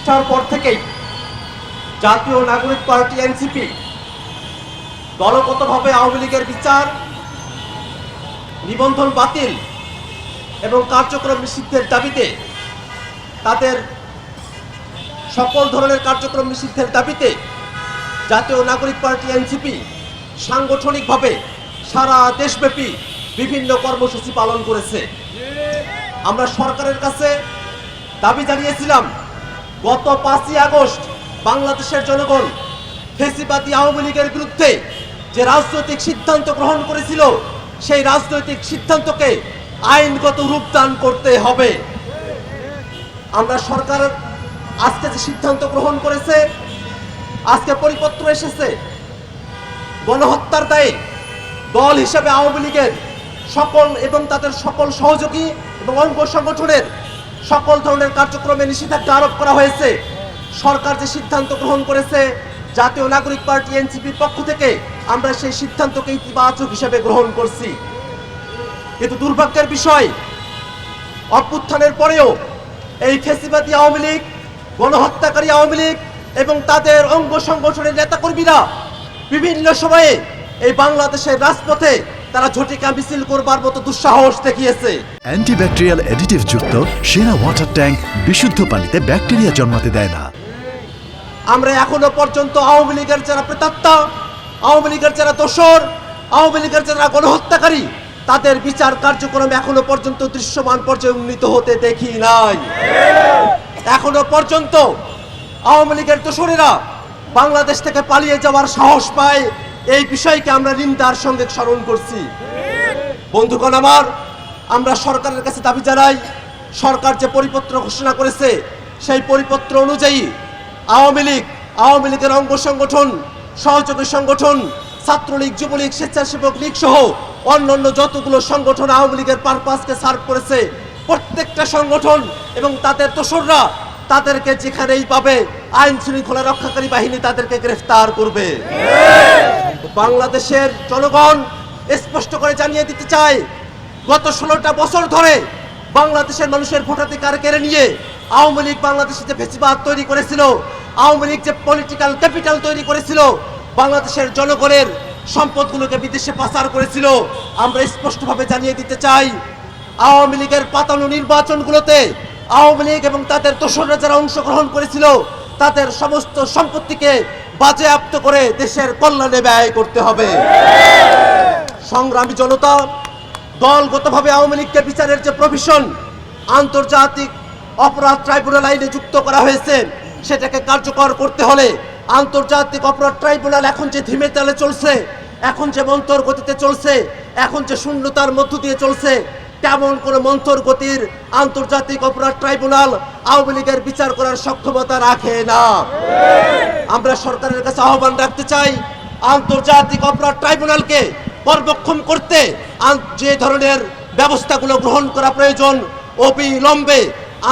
প্রতিষ্ঠার পর থেকেই জাতীয় নাগরিক পার্টি এনসিপি দলগতভাবে আওয়ামী লীগের বিচার, নিবন্ধন বাতিল এবং কার্যক্রম নিষিদ্ধের দাবিতে, তাদের সকল ধরনের কার্যক্রম নিষিদ্ধের দাবিতে জাতীয় নাগরিক পার্টি এনসিপি সাংগঠনিকভাবে সারা দেশব্যাপী বিভিন্ন কর্মসূচি পালন করেছে। আমরা সরকারের কাছে দাবি জানিয়েছিলাম, গত 5ই আগস্ট বাংলাদেশের জনগণ ফ্যাসিবাদী আওয়ামী লীগের বিরুদ্ধে যে রাজনৈতিক সিদ্ধান্ত গ্রহণ করেছিল, সেই রাজনৈতিক সিদ্ধান্তকে আইনগত রূপদান করতে হবে। আমরা সরকার আজকে যে সিদ্ধান্ত গ্রহণ করেছে, আজকে পরিপত্র এসেছে, গণহত্যার দায়ে দল হিসেবে আওয়ামী লীগের সকল এবং তাদের সকল সহযোগী এবং অঙ্গ সংগঠনের সকল ধরনের কার্যক্রমে নিষেধাজ্ঞা আরোপ করা হয়েছে। সরকার যে সিদ্ধান্ত গ্রহণ করেছে, জাতীয় নাগরিক পার্টি এনসিপির পক্ষ থেকে আমরা সেই সিদ্ধান্তকে ইতিবাচক হিসেবে গ্রহণ করছি। কিন্তু দুর্ভাগ্যের বিষয়, অভ্যুত্থানের পরেও এই ফ্যাসিবাদী আওয়ামী লীগ, গণহত্যাকারী আওয়ামী লীগ এবং তাদের অঙ্গ সংগঠনের নেতাকর্মীরা বিভিন্ন সময়ে এই বাংলাদেশের রাজপথে তারা ঝটিকা মিছিল করবার মতো দুঃসাহস দেখিয়েছে। অ্যান্টিব্যাকটেরিয়াল অ্যাডিটিভ যুক্ত সেরা ওয়াটার ট্যাঙ্ক বিশুদ্ধ পানিতে ব্যাকটেরিয়া জন্মাতে দেয় না। আমরা এখনো পর্যন্ত আওয়ামী লীগের যারা প্রেতাত্মা, আওয়ামী লীগের যারা দোসর, আওয়ামী লীগের যারা গণহত্যাকারী, তাদের বিচার কার্যক্রম এখনো পর্যন্ত দৃশ্যমান পর্যায়ে উন্নীত হতে দেখি নাই। এখনো পর্যন্ত আওয়ামী লীগের দোসরেরা বাংলাদেশ থেকে পালিয়ে যাওয়ার সাহস পায়, এই বিষয়কে আমরা নিন্দার সঙ্গে স্মরণ করছি। বন্ধুগণ আমার, আমরা সরকারের কাছে দাবি জানাই, সরকার যে পরিপত্র ঘোষণা করেছে, সেই পরিপত্র অনুযায়ী আওয়ামী লীগের অঙ্গ সংগঠন, সহযোগী সংগঠন, ছাত্রলীগ, যুবলীগ, স্বেচ্ছাসেবক লীগ সহ অন্যান্য যতগুলো সংগঠন আওয়ামী লীগের পারপাসকে সার্ভ করেছে, প্রত্যেকটা সংগঠন এবং তাদের দোসররা তাদেরকে যেখানেই পাবে আইন শৃঙ্খলা রক্ষাকারী বাহিনী তাদেরকে গ্রেফতার করবে। বাংলাদেশের জনগণ স্পষ্ট করে জানিয়ে দিতে চায়, গত 16টা বছর ধরে বাংলাদেশের মানুষের ভোটাধিকার কেড়ে নিয়ে আওয়ামী লীগ বাংলাদেশে যে ফ্যাসিবাদ তৈরি করেছিল, আওয়ামী লীগ যে পলিটিক্যাল ক্যাপিটাল তৈরি করেছিল, বাংলাদেশের জনগণের সম্পদগুলোকে বিদেশে পাচার করেছিল। আমরা স্পষ্টভাবে জানিয়ে দিতে চাই, আওয়ামী লীগের পাতানো নির্বাচনগুলোতে আওয়ামী লীগ এবং তাদের দোসররা যারা অংশগ্রহণ করেছিল, তাদের সমস্ত সম্পত্তিকে বাজেয়াপ্ত করে দেশের কল্যাণে ব্যয় করতে হবে। সংগ্রামী জনতা, দলগতভাবে আওয়ামী লীগকে বিচারের যে প্রভিশন আন্তর্জাতিক অপরাধ ট্রাইব্যুনাল আইনে যুক্ত করা হয়েছে, সেটাকে কার্যকর করতে হলে আন্তর্জাতিক অপরাধ ট্রাইব্যুনাল এখন যে ধীমে তালে চলছে, এখন যে মন্থর গতিতে চলছে, এখন যে শূন্যতার মধ্য দিয়ে চলছে, তেমন কোন মন্থর গতির আন্তর্জাতিক অপরাধ ট্রাইব্যুনাল আওয়ামী লীগের বিচার করার সক্ষমতা রাখে না। আমরা সরকারের কাছে আহ্বান রাখতে চাই, আন্তর্জাতিক অপরাধ ট্রাইব্যুনালকে পর্যবেক্ষণ করতে যে ধরনের ব্যবস্থাগুলো গ্রহণ করা প্রয়োজন, অবিলম্বে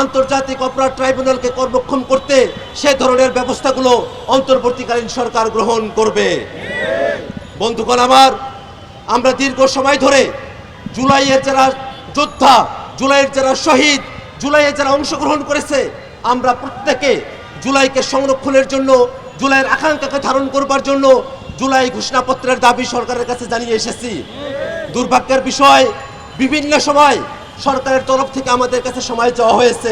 আন্তর্জাতিক অপরাধ ট্রাইব্যুনালকে পর্যবেক্ষণ করতে সে ধরনের ব্যবস্থাগুলো অন্তর্বর্তীকালীন সরকার গ্রহণ করবে। বন্ধুগণ আমার, আমরা দীর্ঘ সময় ধরে জুলাইয়ের যারা যোদ্ধা, জুলাইয়ের যারা শহীদ, জুলাইয়ে যারা অংশগ্রহণ করেছে, আমরা প্রত্যেকে জুলাইকে সংরক্ষণের জন্য, জুলাইয়ের আকাঙ্ক্ষাকে ধারণ করবার জন্য জুলাই ঘোষণাপত্রের দাবি সরকারের কাছে জানিয়ে এসেছি। দুর্ভাগ্যের বিষয়, বিভিন্ন সময় সরকারের তরফ থেকে আমাদের কাছে সময় চাওয়া হয়েছে।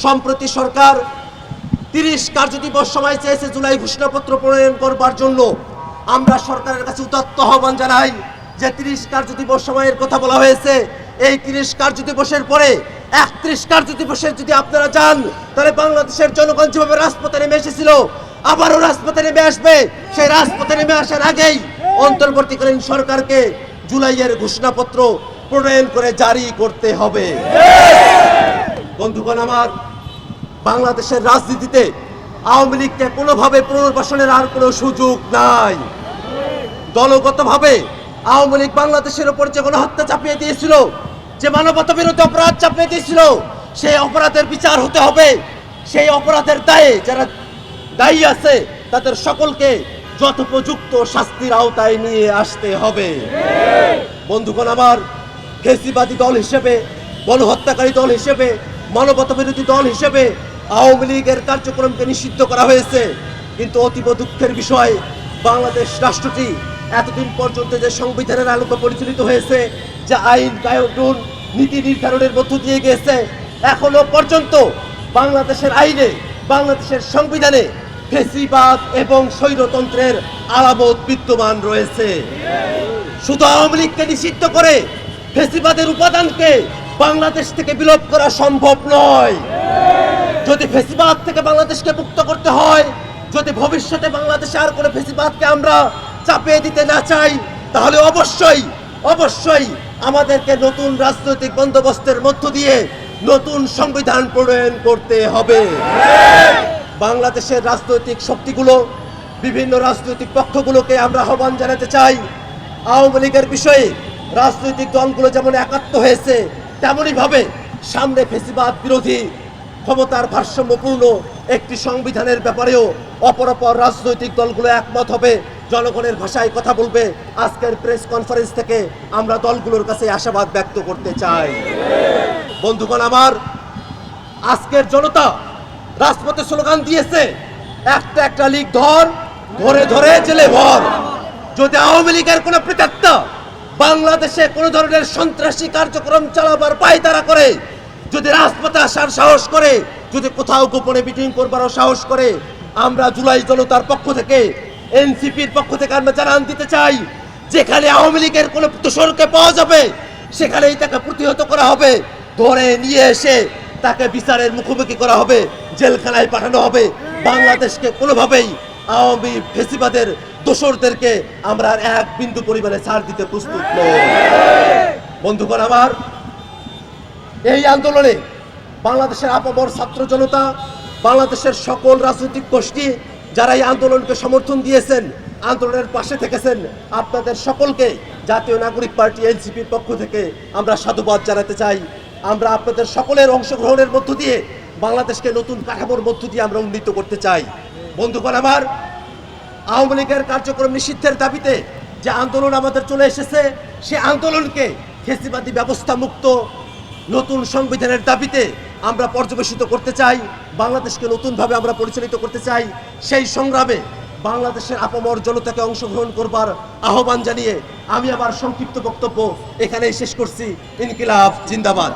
সম্প্রতি সরকার 30 কার্যদিবস সময় চেয়েছে জুলাই ঘোষণাপত্র প্রণয়ন করবার জন্য। আমরা সরকারের কাছে উদাত্ত আহ্বান জানাই যে 30 কার্যদিবস সময়ের কথা বলা হয়েছে, এই 30 কার্যদিবসের পরে 31 কার্যদিবসের যদি আপনারা যান, তাহলে বাংলাদেশের জনগণ যেভাবে রাজপথে নেমে এসেছিল আবারও রাজপথে নেমে আসবে। সেই রাজপথে নেমে আসার আগেই অন্তর্বর্তীকালীন সরকারকে জুলাইয়ের ঘোষণাপত্র প্রণয়ন করে জারি করতে হবে। বন্ধুগণ আমার, বাংলাদেশের রাজনীতিতে আওয়ামী লীগকে কোনোভাবে পুনর্বাসনের আর কোনো সুযোগ নাই। দলগতভাবে আওয়ামী লীগ বাংলাদেশের উপর যে গণহত্যা চাপিয়ে দিয়েছিল, যে মানবতা বিরোধী অপরাধ চাপিয়ে দিয়েছিল, সেই অপরাধের বিচার হতে হবে। সেই অপরাধের দায়ে যারা দায়ী আছে তাদের সকলকে যথোপযুক্ত শাস্তির আওতায় নিয়ে আসতে হবে। বন্ধুগণ আমার, ফ্যাসিবাদী দল হিসেবে, গণহত্যাকারী দল হিসেবে, মানবতা বিরোধী দল হিসেবে আওয়ামী লীগের কার্যক্রমকে নিষিদ্ধ করা হয়েছে, কিন্তু অতীব দুঃখের বিষয় বাংলাদেশ রাষ্ট্রটি এতদিন পর্যন্ত যে সংবিধানের আলোকে পরিচালিত হয়েছে, যে আইন কানুন নীতি নির্ধারণের মধ্য দিয়ে গিয়েছে, এখনো পর্যন্ত বাংলাদেশের আইনে, বাংলাদেশের সংবিধানে ফ্যাসিবাদ এবং স্বৈরতন্ত্রের আলামত বিদ্যমান রয়েছে। শুধু আওয়ামী লীগকে নিষিদ্ধ করে ফ্যাসিবাদের উপাদানকে বাংলাদেশ থেকে বিলোপ করা সম্ভব নয়। যদি ফ্যাসিবাদ থেকে বাংলাদেশকে মুক্ত করতে হয়, যদি ভবিষ্যতে বাংলাদেশে আর কোনো ফ্যাসিবাদকে আমরা চাপিয়ে দিতে না চাই, তাহলে অবশ্যই আমাদেরকে নতুন রাজনৈতিক বন্দোবস্তের মধ্য দিয়ে নতুন সংবিধান প্রণয়ন করতে হবে। বাংলাদেশের রাজনৈতিক শক্তিগুলো, বিভিন্ন রাজনৈতিক পক্ষগুলোকে আমরা আহ্বান জানাতে চাই, আওয়ামী লীগের বিষয়ে রাজনৈতিক দলগুলো যেমন একাত্ম হয়েছে, তেমনই ভাবে সামনে ফ্যাসিবাদ বিরোধী ক্ষমতার ভারসাম্যপূর্ণ একটি সংবিধানের ব্যাপারেও অপরাপর রাজনৈতিক দলগুলো একমত হবে, জনগণের ভাষায় কথা বলবে। আজকের প্রেস কনফারেন্স থেকে আমরা দলগুলোর কাছে আশাবাদ ব্যক্ত করতে চাই। বন্ধুগণ আমার, আজকের জনতা রাজপথে স্লোগান দিয়েছে, একটা লীগ ধরে ধরে জেলে ভর। যদি আওয়ামী লীগের কোনো প্রেতাত্মা বাংলাদেশে কোনো ধরনের সন্ত্রাসী কার্যক্রম চালাবার পায়তারা করে, যদি রাজপথে আসার সাহস করে, যদি কোথাও গোপনে মিটিং করবারও সাহস করে, আমরা জুলাই জনতার পক্ষ থেকে, এনসিপির পক্ষ থেকে আমরা জানান দিতে চাই, যেখানে আওয়ামী লীগের কোনো দোষরকে পাওয়া যাবে সেখানেই তাকে প্রতিহত করা হবে, ধরে নিয়ে এসে তাকে বিচারের মুখোমুখি করা হবে, জেলখানায় পাঠানো হবে। বাংলাদেশকে কোনোভাবেই আওয়ামী ফ্যাসিবাদের দোসরদেরকে আমরা আর এক বিন্দু পরিমাণে ছাড় দিতে প্রস্তুত নই। বন্ধুগণ আমার, এই আন্দোলনে বাংলাদেশের আপামর ছাত্র জনতা, বাংলাদেশের সকল রাজনৈতিক গোষ্ঠী যারা এই আন্দোলনকে সমর্থন দিয়েছেন, আন্দোলনের পাশে থেকেছেন, আপনাদের সকলকে জাতীয় নাগরিক পার্টি এনসিপির পক্ষ থেকে আমরা সাধুবাদ জানাতে চাই। আমরা আপনাদের সকলের অংশগ্রহণের মধ্য দিয়ে বাংলাদেশকে নতুন কাঠামোর মধ্য দিয়ে আমরা উন্নীত করতে চাই। বন্ধুগণ আমার, আওয়ামী লীগের কার্যক্রম নিষিদ্ধের দাবিতে যে আন্দোলন আমাদের চলে এসেছে, সে আন্দোলনকে ফ্যাসিবাদী ব্যবস্থা মুক্ত নতুন সংবিধানের দাবিতে আমরা পর্যবেসিত করতে চাই, বাংলাদেশকে নতুনভাবে আমরা পরিচালিত করতে চাই। সেই সংগ্রামে বাংলাদেশের আপামর জনতাকে অংশগ্রহণ করবার আহ্বান জানিয়ে আমি আমার সংক্ষিপ্ত বক্তব্য এখানেই শেষ করছি। ইনকিলাব জিন্দাবাদ।